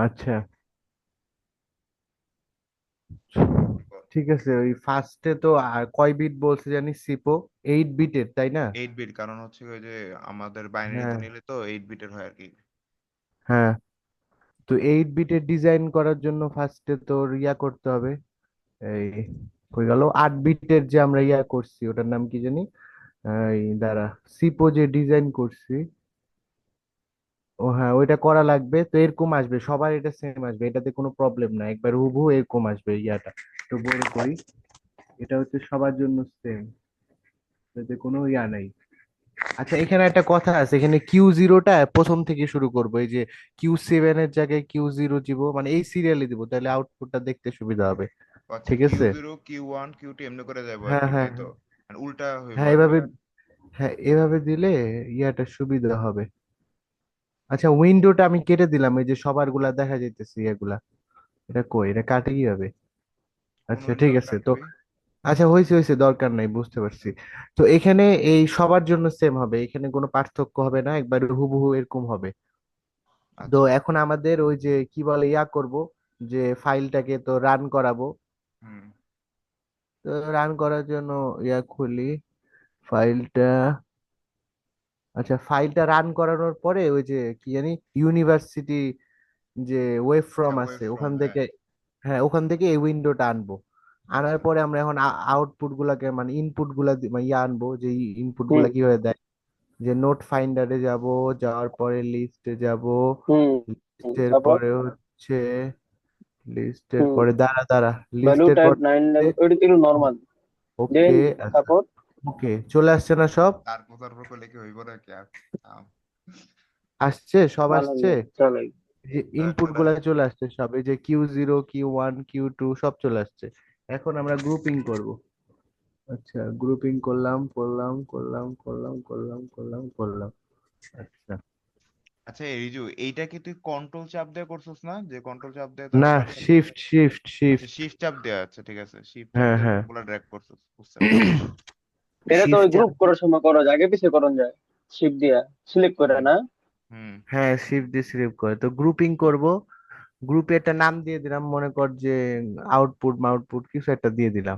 আচ্ছা, ঠিক আছে। ওই ফার্স্টে তো কয় বিট বলছে জানি, সিপো 8 বিটের, তাই না? 8 বিট, কারণ হচ্ছে ওই যে আমাদের বাইনারিতে হ্যাঁ, নিলে তো 8 বিটের হয় আর কি। হ্যাঁ। তো 8 বিটের ডিজাইন করার জন্য ফার্স্টে তোর ইয়া করতে হবে। এই হয়ে গেল 8 বিটের যে আমরা ইয়া করছি, ওটার নাম কি জানি, এই দাঁড়া, সিপো যে ডিজাইন করছি। ও হ্যাঁ, ওইটা করা লাগবে। তো এরকম আসবে, সবার এটা সেম আসবে, এটাতে কোনো প্রবলেম না, একবার হুবহু এরকম আসবে ইয়াটা। তো বড় করি, এটা হচ্ছে সবার জন্য সেম, এতে কোনো ইয়া নাই। আচ্ছা, এখানে একটা কথা আছে, এখানে Q0টা প্রথম থেকে শুরু করবো, এই যে Q7 এর জায়গায় Q0 দিব, মানে এই সিরিয়ালে দিব, তাহলে আউটপুটটা দেখতে সুবিধা হবে। আচ্ছা, ঠিক কিউ আছে। জিরো কিউ 1 কিউ 2 এমনি করে যাবো আর হ্যাঁ, কি, হ্যাঁ, তাই তো? মানে উল্টা হইবো হ্যাঁ, আর কি। এভাবে, হ্যাঁ এভাবে দিলে ইয়াটা সুবিধা হবে। আচ্ছা, উইন্ডোটা আমি কেটে দিলাম, এই যে সবার গুলা দেখা যাইতেছে এগুলা, এটা কই, এটা কাটে কি হবে? কোন আচ্ছা, ঠিক উইন্ডোটা আছে তো। কাটবি? আচ্ছা, হয়েছে হয়েছে, দরকার নাই, বুঝতে পারছি। তো এখানে এই সবার জন্য সেম হবে, এখানে কোনো পার্থক্য হবে না, একবার হুবহু এরকম হবে। তো আচ্ছা। এখন আমাদের ওই যে কি বলে ইয়া করব, যে ফাইলটাকে তো রান করাবো। হুম। তো রান করার জন্য ইয়া খুলি ফাইলটা। আচ্ছা, ফাইলটা রান করানোর পরে ওই যে কি জানি, ইউনিভার্সিটি যে ওয়েব আচ্ছা, ফর্ম ওয়েব আছে ফ্রম, ওখান হ্যাঁ। থেকে, হ্যাঁ ওখান থেকে এই উইন্ডোটা আনবো। আনার পরে আমরা এখন আউটপুট গুলাকে, মানে ইনপুট গুলা মানে ইয়ে আনবো, যে ইনপুট হুম গুলা কিভাবে দেয়। যে নোট ফাইন্ডারে যাব, যাওয়ার পরে লিস্টে যাব, হুম হুম, লিস্টের তারপর পরে হচ্ছে, লিস্টের হুম পরে দাঁড়া দাঁড়া, ভ্যালু লিস্টের টাইপ পরে 9 লেভেল ওইটা একটু নর্মাল। দেন ওকে। আচ্ছা, তারপর ওকে চলে আসছে না সব? তারপর করলে কি হইব না কি আর? আসছে, সব ভালো আসছে। লাগে চলে। যে ইনপুট চলে গুলা আসছে। চলে আসছে সব, এই যে Q0 Q1 Q2 সব চলে আসছে। এখন আমরা গ্রুপিং করব। আচ্ছা, গ্রুপিং করলাম, করলাম, করলাম, করলাম, করলাম, করলাম, করলাম। আচ্ছা। আচ্ছা, এই রিজু, এইটা কি তুই কন্ট্রোল চাপ দিয়ে করছিস না, যে কন্ট্রোল চাপ দিয়ে তারপর না, কাটছাট করছিস? শিফট শিফট আচ্ছা, শিফট। শিফট চাপ দেওয়া আছে, ঠিক আছে, শিফট চাপ হ্যাঁ, দিয়ে হ্যাঁ। সবগুলা ড্র্যাগ করছিস, বুঝতে পারছি। এটা তো ওই শিফট। গ্রুপ করার সময় করা যায়, আগে পিছিয়ে করন যায়, শিপ দিয়া সিলেক্ট করে হুম। না। হুম। হ্যাঁ, শিফট দিয়ে সিলেক্ট করে তো গ্রুপিং করব। গ্রুপে একটা নাম দিয়ে দিলাম, মনে কর যে আউটপুট মাউটপুট কিছু একটা দিয়ে দিলাম।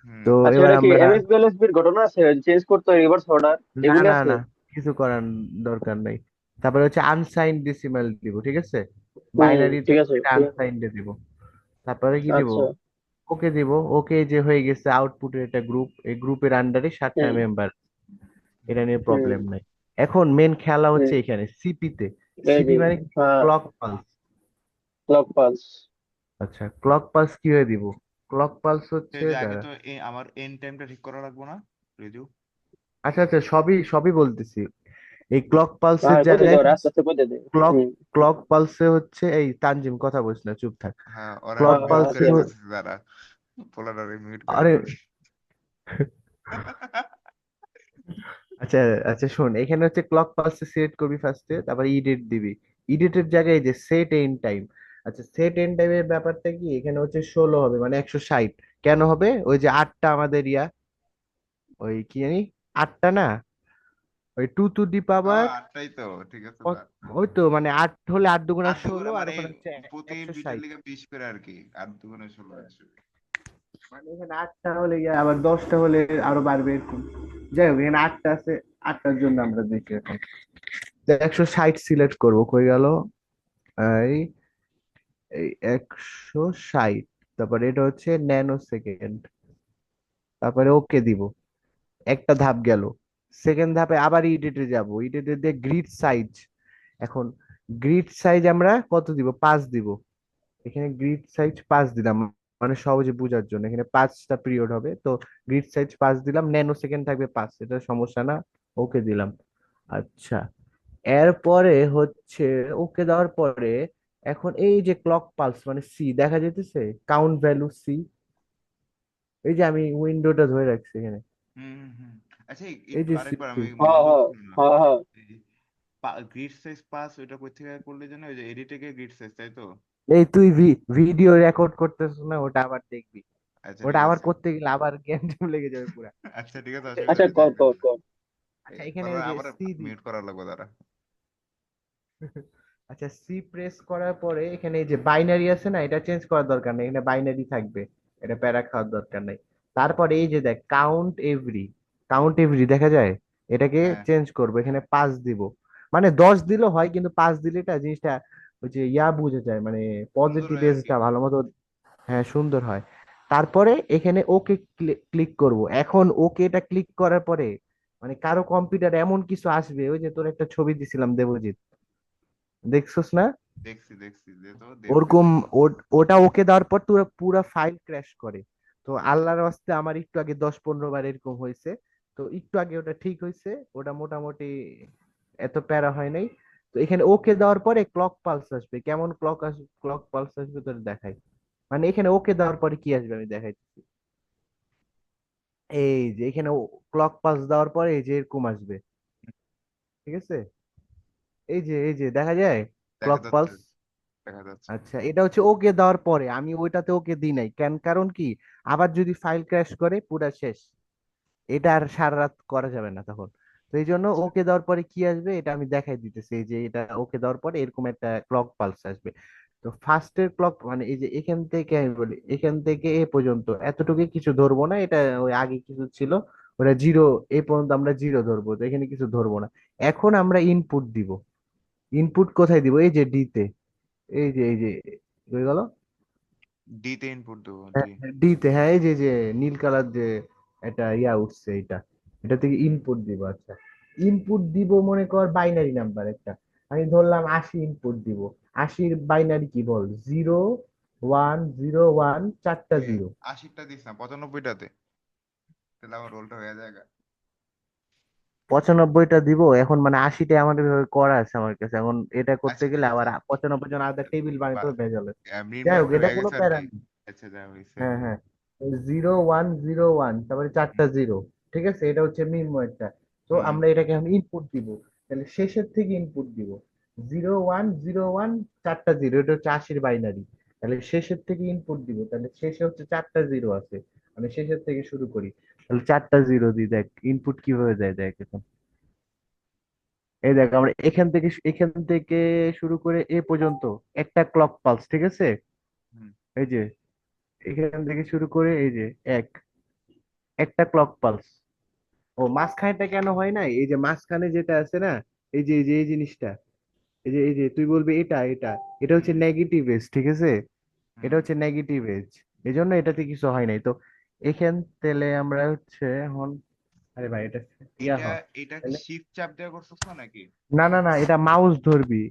হুম। তো আচ্ছা, এবার এটা কি আমরা, এমএস বিএলএসবির ঘটনা আছে, চেঞ্জ করতে হয় রিভার্স অর্ডার না এগুলি না আছে? না, কিছু করার দরকার নেই। তারপরে হচ্ছে আনসাইন্ড ডেসিমাল দিব, ঠিক আছে। বাইনারি ঠিক থেকে আছে ঠিক আছে। আনসাইন্ড দিব। তারপরে কি দিব, আচ্ছা। ওকে দিব। ওকে, যে হয়ে গেছে আউটপুটের একটা গ্রুপ, এই গ্রুপের আন্ডারে 7টা হুম মেম্বার, এটা হুম। নিয়ে হুম প্রবলেম নাই। এখন মেন খেলা হুম হচ্ছে এখানে সিপিতে। এই সিপি যে, মানে হ্যাঁ, ক্লক পালস। Clock pulse. আচ্ছা, ক্লক পালস কিভাবে দিব? ক্লক পালস হচ্ছে এই যে আগে দাঁড়া। তো আমার এন্ড টাইমটা ঠিক করা লাগবে না, রিজু? আচ্ছা আচ্ছা, সবই সবই বলতেছি। এই ক্লক পালসের হ্যাঁ কইতে জায়গায়, দাও, আস্তে আস্তে কইতে দে। ক্লক হুম। ক্লক পালসে হচ্ছে, এই তানজিম কথা বলিস না, চুপ থাক। হ্যাঁ, ওরা ক্লক হ্যাঁ হ্যাঁ মিউট আছি করে পালসে, আমি। দিতেছে যারা, পোলারে মিউট করে আরে দিতেছে। আচ্ছা, আচ্ছা শোন, এখানে হচ্ছে ক্লক পালসে সিলেক্ট করবি ফার্স্টে, তারপর ইডিট দিবি। ইডিটের জায়গায় এই যে সেট এন্ড টাইম। আচ্ছা, সেট এন্ড টাইমের ব্যাপারটা কি, এখানে হচ্ছে 16 হবে, মানে 160। কেন হবে? ওই যে আটটা আমাদের ইয়া, ওই কি জানি, আটটা না, ওই টু দি হ্যাঁ, পাওয়ার, আটটাই তো, ঠিক আছে তা। ওই তো মানে আট হলে 8 দুগুণা আট 16, দুগুণে আর মানে ওখানে হচ্ছে প্রতি একশো বিটের ষাট লিগে 20 করে আর কি, 8 দুগুণে 16, 120। মানে এখানে আটটা হলে ইয়া, আবার 10টা হলে আরো বাড়বে এরকম। যাই হোক, এখানে আটটা আছে, আটটার জন্য আমরা দেখি এখন। 160 সিলেক্ট করবো, কই গেল, এই এই 160। তারপরে এটা হচ্ছে ন্যানো সেকেন্ড। তারপরে ওকে দিব, একটা ধাপ গেল। সেকেন্ড ধাপে আবার ইডিটে যাব, ইডিটে দিয়ে গ্রিড সাইজ। এখন গ্রিড সাইজ আমরা কত দিব? 5 দিব। এখানে গ্রিড সাইজ 5 দিলাম, মানে সহজে বোঝার জন্য, এখানে 5টা পিরিয়ড হবে তো। গ্রিড সাইজ 5 দিলাম, ন্যানো সেকেন্ড থাকবে 5, এটা সমস্যা না। ওকে দিলাম। আচ্ছা, এরপরে হচ্ছে, ওকে দেওয়ার পরে এখন এই যে ক্লক পালস মানে সি দেখা যেতেছে, কাউন্ট ভ্যালু সি, এই যে আমি উইন্ডোটা ধরে রাখছি এখানে, হুম হুম হুম। আচ্ছা, এই একটু যে আরেকবার সি। আমি হ্যাঁ মনোযোগ হ্যাঁ ছিল না। হ্যাঁ হ্যাঁ। গ্রিড সাইজ পাস ওইটা কই থেকে করলে জানো, ওই যে এডিটে গিয়ে গ্রিড সাইজ, তাই তো? এই তুই ভিডিও রেকর্ড করতেছ না, ওটা আবার দেখবি। আচ্ছা, ওটা ঠিক আবার আছে। করতে গেলে আবার জ্ঞান লেগে যাবে পুরা। আচ্ছা, ঠিক আছে, অসুবিধা আচ্ছা নেই, কর কর দেখতেছি। কর। আচ্ছা, এখানে তারপর ওই যে আবার সি দি। মিউট করা লাগবে, দাঁড়া। আচ্ছা, সি প্রেস করার পরে এখানে এই যে বাইনারি আছে না, এটা চেঞ্জ করার দরকার নেই, এখানে বাইনারি থাকবে, এটা প্যারা খাওয়ার দরকার নেই। তারপরে এই যে দেখ কাউন্ট এভরি দেখা যায়, এটাকে হ্যাঁ, চেঞ্জ করবো, এখানে 5 দিব। মানে 10 দিলেও হয়, কিন্তু 5 দিলে এটা জিনিসটা ওই যে বোঝা যায়, মানে সুন্দর পজিটিভ হয় আর কি। এজটা ভালো মতো, হ্যাঁ সুন্দর হয়। তারপরে এখানে ওকে ক্লিক করব। এখন ওকে এটা ক্লিক করার পরে মানে কারো কম্পিউটার এমন কিছু আসবে, ওই যে তোর একটা ছবি দিছিলাম দেবজিৎ, দেখছস না? দেখছি দেখছি, যে তো দেখতেছি ওরকম তো। ওটা ওকে দেওয়ার পর তোরা পুরা ফাইল ক্র্যাশ করে। তো আল্লাহর রাস্তে আমার একটু আগে 10-15 বার এরকম হয়েছে। তো একটু আগে ওটা ঠিক হয়েছে, ওটা মোটামুটি এত প্যারা হয় নাই। তো এখানে ওকে দেওয়ার পরে ক্লক পালস আসবে, কেমন ক্লক পালস আসবে তোর দেখাই। মানে এখানে ওকে দেওয়ার পরে কি আসবে আমি দেখাইছি। এই যে এখানে ক্লক পালস দেওয়ার পরে এই যে এরকম আসবে, ঠিক আছে? এই যে দেখা যায় দেখা ক্লক যাচ্ছে, পালস। দেখা যাচ্ছে। আচ্ছা, এটা হচ্ছে ওকে দেওয়ার পরে, আমি ওইটাতে ওকে দিই নাই কেন, কারণ কি, আবার যদি ফাইল ক্র্যাশ করে পুরা শেষ, এটা আর সারা রাত করা যাবে না তখন। তো এই জন্য আচ্ছা, ওকে দেওয়ার পরে কি আসবে এটা আমি দেখাই দিতেছি, এই যে এটা ওকে দেওয়ার পরে এরকম একটা ক্লক পালস আসবে। তো ফার্স্টের ক্লক মানে এই যে এখান থেকে আমি বলি, এখান থেকে এ পর্যন্ত এতটুকু কিছু ধরবো না, এটা ওই আগে কিছু ছিল, ওটা জিরো, এই পর্যন্ত আমরা জিরো ধরবো, তো এখানে কিছু ধরবো না। এখন আমরা ইনপুট দিব। ইনপুট কোথায় দিব? এই যে ডি তে, এই যে হয়ে গেল। ডি তে ইনপুট দেবো, হ্যাঁ ডি। ডি তে, হ্যাঁ এই যে নীল কালার যে এটা উঠছে, এটা থেকে ইনপুট দিব। আচ্ছা, ইনপুট দিব মনে কর বাইনারি নাম্বার একটা, আমি ধরলাম 80 ইনপুট দিব। 80-র বাইনারি কি বল? 0 1 0 1, চারটা এ, জিরো। 80টা দিস না, 95টাতে, তাহলে আমার রোলটা হয়ে যায়। 95টা দিব এখন, মানে 80টা আমাদের এভাবে করা আছে আমার কাছে, এখন এটা করতে আচ্ছা গেলে ঠিক আবার আছে। 95 জন আলাদা টেবিল বানাইতে বা- হবে, ভেজালে। যাই হোক, নির্মাণটা এটা হয়ে কোনো গেছে আর প্যারা কি। নেই। আচ্ছা, যা হয়েছে। হ্যাঁ হ্যাঁ, 0 1 0 1, তারপরে চারটা হুম, জিরো, ঠিক আছে? এটা হচ্ছে মিনময়টা। তো হুম, আমরা এটাকে এখন ইনপুট দিব, তাহলে শেষের থেকে ইনপুট দিব। 0 1 0 1, চারটা জিরো, এটা হচ্ছে 80-র বাইনারি। তাহলে শেষের থেকে ইনপুট দিব, তাহলে শেষে হচ্ছে চারটা জিরো আছে, মানে শেষের থেকে শুরু করি। তাহলে চারটা জিরো দিই, দেখ ইনপুট কিভাবে দেয়, দেখ এখন। এই দেখ, আমরা এখান থেকে শুরু করে এ পর্যন্ত একটা ক্লক পালস, ঠিক আছে? হুম। এই যে এখান থেকে শুরু করে এই যে এক একটা ক্লক পালস। ও মাঝখানেটা কেন হয় না, এই যে মাঝখানে যেটা আছে না, এই যে এই জিনিসটা, এই যে তুই বলবি এটা এটা হচ্ছে হুম, নেগেটিভ এজ, ঠিক আছে? এটা হুম। হচ্ছে নেগেটিভ এজ, এই জন্য এটাতে কিছু হয় নাই। তো এখান তেলে আমরা হচ্ছে এখন, আরে ভাই এটা ইয়া এটা হয় এটা কি তাহলে, শিফট চাপ দেওয়া করছিস না নাকি? না না না, এটা মাউস ধরবি।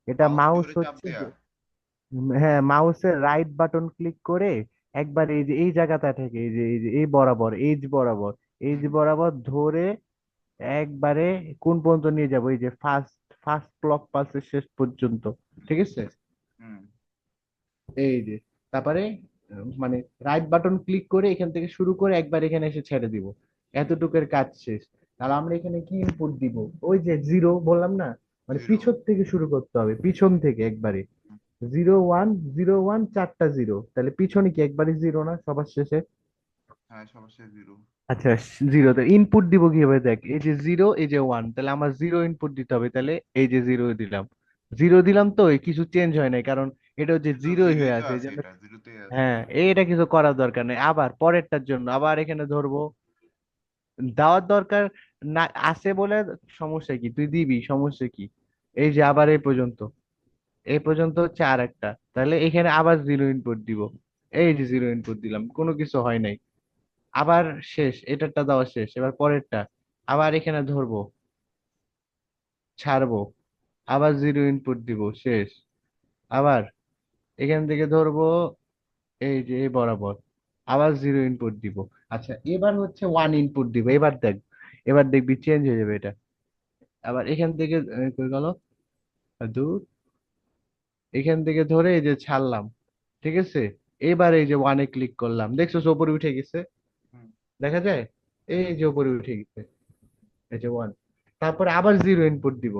এটা মাউস মাউস ধরে চাপ হচ্ছে দেয়া? যে, হ্যাঁ মাউসের রাইট বাটন ক্লিক করে একবার এই যে এই জায়গাটা থেকে এই যে এই বরাবর, এজ হুম, বরাবর ধরে একবারে কোন পর্যন্ত নিয়ে যাবো, এই যে ফার্স্ট ফার্স্ট ক্লক পালসের শেষ পর্যন্ত, ঠিক আছে? হুম। এই যে তারপরে মানে রাইট বাটন ক্লিক করে এখান থেকে শুরু করে একবার এখানে এসে ছেড়ে দিব, এতটুকুর কাজ শেষ। তাহলে আমরা এখানে কি ইনপুট দিব? ওই যে জিরো বললাম না, মানে জিরো। পিছন থেকে শুরু করতে হবে, পিছন থেকে একবারে। 0 1 0 1, চারটা জিরো, তাহলে পিছনে কি একবারে জিরো না সবার শেষে? হ্যাঁ, সমস্যা জিরো। আচ্ছা, জিরো তো ইনপুট দিব কিভাবে, দেখ এই যে জিরো এই যে ওয়ান, তাহলে আমার জিরো ইনপুট দিতে হবে, তাহলে এই যে জিরো দিলাম। জিরো দিলাম তো কিছু চেঞ্জ হয় নাই, কারণ এটা হচ্ছে এটা তো জিরোই জিরোই হয়ে তো আছে, এই আছে, জন্য। এটা জিরোতেই আছে। হ্যাঁ, এটা কিছু করার দরকার নেই, আবার পরেরটার জন্য আবার এখানে ধরবো, দেওয়ার দরকার না আছে বলে সমস্যা কি, তুই দিবি, সমস্যা কি? এই যে আবার এই পর্যন্ত হচ্ছে আর একটা, তাহলে এখানে আবার জিরো ইনপুট দিব। এই যে জিরো ইনপুট দিলাম, কোনো কিছু হয় নাই। আবার শেষ, এটারটা দেওয়া শেষ, এবার পরেরটা আবার এখানে ধরবো, ছাড়বো, আবার জিরো ইনপুট দিব, শেষ। আবার এখান থেকে ধরবো, এই যে এই বরাবর, আবার জিরো ইনপুট দিব। আচ্ছা, এবার হচ্ছে ওয়ান ইনপুট দিব, এবার দেখ, এবার দেখবি চেঞ্জ হয়ে যাবে এটা। আবার এখান থেকে কই গেল, দূর, এখান থেকে ধরে এই যে ছাড়লাম, ঠিক আছে? এবার এই যে ওয়ানে ক্লিক করলাম, দেখছো উপরে উঠে গেছে, হুম, দেখা যায়? এই দেখা যে যায়। উপরে উঠে গেছে, এই যে ওয়ান। তারপরে আবার জিরো ইনপুট দিব,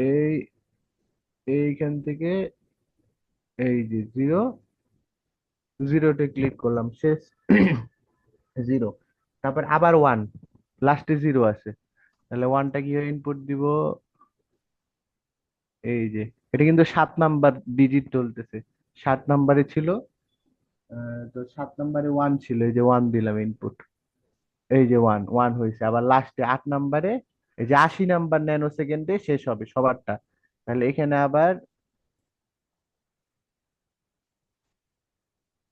এই এইখান থেকে এই যে জিরো, জিরোতে ক্লিক করলাম, শেষ। জিরো, তারপর আবার ওয়ান, লাস্টে জিরো আছে, তাহলে ওয়ানটা কি ইনপুট দিব, এই যে এটা কিন্তু 7 নাম্বার ডিজিট চলতেছে, 7 নাম্বারে ছিল। তো 7 নাম্বারে ওয়ান ছিল, এই যে ওয়ান দিলাম ইনপুট, এই যে ওয়ান ওয়ান হয়েছে। আবার লাস্টে 8 নাম্বারে এই যে 80 নাম্বার ন্যানো সেকেন্ডে শেষ হবে সবারটা। তাহলে এখানে আবার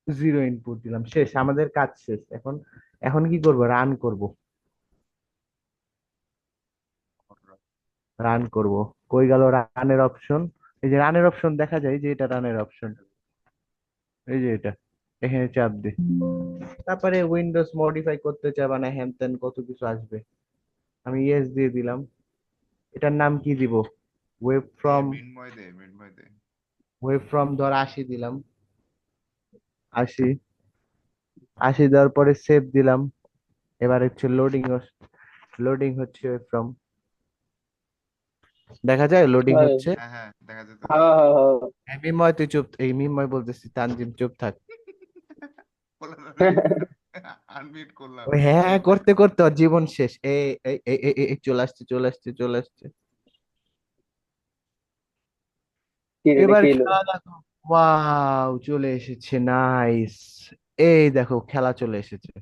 জিরো ইনপুট দিলাম, শেষ আমাদের কাজ শেষ। এখন এখন কি করব, রান করব। রান করব, কই গেল রানের অপশন? এই যে রানের অপশন দেখা যায়, যে এটা রানের অপশন, এই যে এটা, এখানে চাপ দে। তারপরে উইন্ডোজ মডিফাই করতে চাবা না, হ্যান ত্যান কত কিছু আসবে। আমি ইয়েস দিয়ে দিলাম। এটার নাম কি দিব? Web dev form, Mrinmoy Dey, Mrinmoy Dey. Web form ধর 80 দিলাম, 80, 80 দেওয়ার পরে সেভ দিলাম। এবার হচ্ছে লোডিং, লোডিং হচ্ছে ওয়েব ফ্রম, দেখা যায় লোডিং হ্যাঁ হচ্ছে। হ্যাঁ হ্যাঁ, দেখা যেতেছে। হ্যাঁ হ্যাঁ হ্যাঁ। এই মিনময় তুই চুপ, এই মিনময় বলতেছি, তানজিম চুপ থাক। বললাম আনমিউট করলাম। ওই হ্যাঁ হ্যাঁ করতে করতে ওর জীবন শেষ। এই এই এই এই এই, চলে আসছে চলে আসছে চলে আসছে। কি রে এবার কি এলো? খেলা দেখো, ওয়াও চলে এসেছে, নাইস। এই দেখো খেলা চলে এসেছে,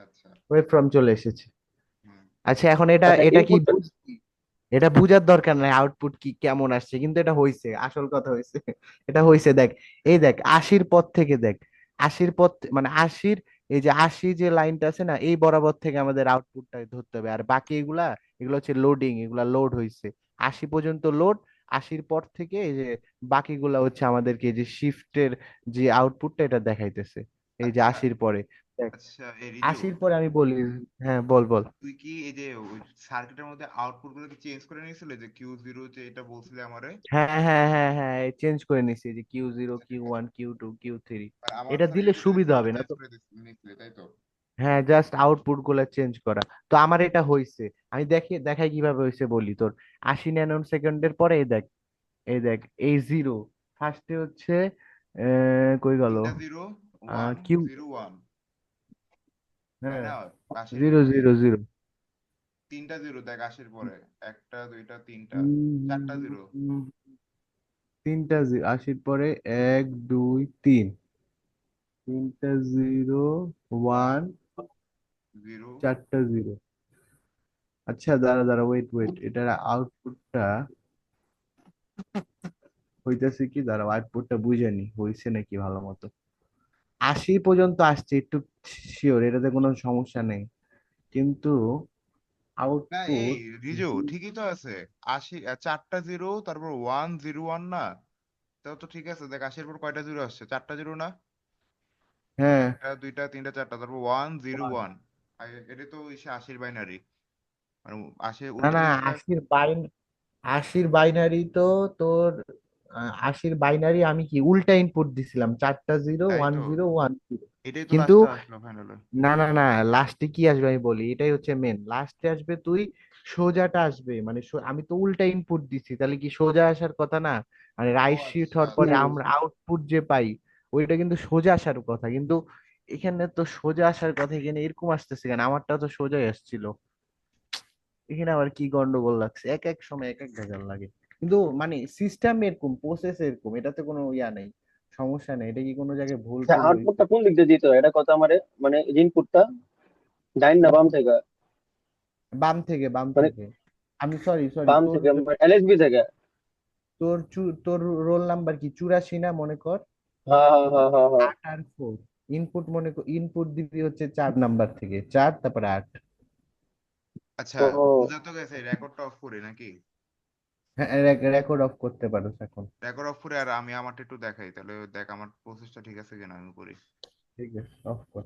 আচ্ছা। ওয়েব ফ্রম চলে এসেছে। হুম। আচ্ছা এখন এটা আচ্ছা এটা কি ইনপুট। বুঝছি? এটা বুঝার দরকার নাই আউটপুট কি কেমন আসছে, কিন্তু এটা হয়েছে, আসল কথা হয়েছে। এটা হয়েছে দেখ, এই দেখ 80-র পর থেকে দেখ, 80-র পর মানে 80-র, এই যে 80 যে লাইনটা আছে না, এই বরাবর থেকে আমাদের আউটপুটটা ধরতে হবে। আর বাকি এগুলা, এগুলো হচ্ছে লোডিং, এগুলা লোড হয়েছে 80 পর্যন্ত লোড। 80-র পর থেকে এই যে বাকিগুলা হচ্ছে আমাদেরকে এই যে শিফটের যে আউটপুটটা এটা দেখাইতেছে, এই যে আচ্ছা 80-র পরে দেখ। আচ্ছা, এ রিজু, 80-র পরে আমি বলি, হ্যাঁ বল বল। তুই কি এই যে ওই সার্কিটের মধ্যে আউটপুট গুলো কি চেঞ্জ করে নিয়েছিলে, যে কিউ জিরো যে এটা বলছিলে আমারে? হ্যাঁ হ্যাঁ হ্যাঁ হ্যাঁ, চেঞ্জ করে নিছি, যে Q0 আচ্ছা ঠিক আছে। Q1 Q2 Q3। আর আমার এটা দিলে সার্কিটের সুবিধা হবে না চেঞ্জ তো? করে নিয়েছিলে তাই তো? হ্যাঁ, জাস্ট আউটপুট গুলা চেঞ্জ করা। তো আমার এটা হয়েছে, আমি দেখি দেখাই কিভাবে হয়েছে বলি তোর। 80 ন্যানো সেকেন্ডের পরে এই দেখ, এই দেখ, এই জিরো ফার্স্টে হচ্ছে কই গেল, তিনটা zero, one Q, zero one, তাই হ্যাঁ না? আশির জিরো পরে জিরো জিরো, তিনটা জিরো দেখ, আশির পরে একটা দুইটা তিনটা চারটা জিরো। তিনটা জিরো 80-র পরে, 1 2 3, তিনটা জিরো, ওয়ান ওয়ান, জিরো। চারটা জিরো। আচ্ছা দাঁড়া দাঁড়া, ওয়েট ওয়েট, এটার আউটপুটটা হইতেছে কি, দাঁড়া আউটপুটটা বুঝে নি হইছে নাকি ভালো মতো। 80 পর্যন্ত আসছে, একটু শিওর, এটাতে কোনো সমস্যা নেই, কিন্তু না এই আউটপুট, রিজু ঠিকই তো আছে। আশি চারটা জিরো, তারপর ওয়ান জিরো ওয়ান না? তাও তো ঠিক আছে, দেখ আশির পর কয়টা জিরো আসছে, চারটা জিরো না? হ্যাঁ, একটা দুইটা তিনটা চারটা, তারপর ওয়ান জিরো ওয়ান। এটা তো ইসে আশির বাইনারি, মানে আশি না উল্টা না, জিনিসটা। 80-র বাইনারি তো তোর, 80-র বাইনারি আমি কি উল্টা ইনপুট দিছিলাম, 4টা 0 তাই ওয়ান তো, জিরো ওয়ান জিরো এটাই তো কিন্তু লাস্টে আসলো ফাইনালে। না না না, লাস্টে কি আসবে আমি বলি, এটাই হচ্ছে মেন, লাস্টে আসবে তুই সোজাটা আসবে, মানে আমি তো উল্টা ইনপুট দিছি, তাহলে কি সোজা আসার কথা না? মানে ও রাইট শিফট আচ্ছা হওয়ার পরে হুম। আমরা আউটপুট যে পাই, ওইটা কিন্তু সোজা আসার কথা, কিন্তু এখানে তো সোজা আসার কথা, এখানে এরকম আসতেছে কেন? আমারটা তো সোজাই আসছিল। এখানে আবার কি গন্ডগোল লাগছে, এক এক সময় এক এক ভেজাল লাগে। কিন্তু মানে সিস্টেম এরকম, প্রসেস এরকম, এটাতে কোনো ইয়া নেই, সমস্যা নেই। এটা কি কোনো জায়গায় ভুল আচ্ছা টুল হইছে? আউটপুটটা কোন দিক দিয়ে দিতে হয় এটা কথা আমারে, মানে ইনপুটটা ডাইন না বাম থেকে? বাম থেকে, বাম মানে থেকে। আমি সরি সরি, বাম তোর থেকে এলএসবি থেকে? তোর রোল নাম্বার কি 84 না মনে কর? হ্যাঁ হ্যাঁ হ্যাঁ হ্যাঁ হ্যাঁ। 8 আর 4, ইনপুট মনে কর, ইনপুট দিবি হচ্ছে 4 নাম্বার থেকে, 4 তারপরে 8। আচ্ছা, ও বুঝা তো গেছে, রেকর্ডটা অফ করি নাকি? হ্যাঁ, রেকর্ড অফ করতে পারো এখন। রেকর্ড অফ করে আর আমি আমারটা একটু দেখাই, তাহলে দেখ আমার প্রসেসটা ঠিক আছে কিনা, আমি করি। ঠিক আছে, অফ কর।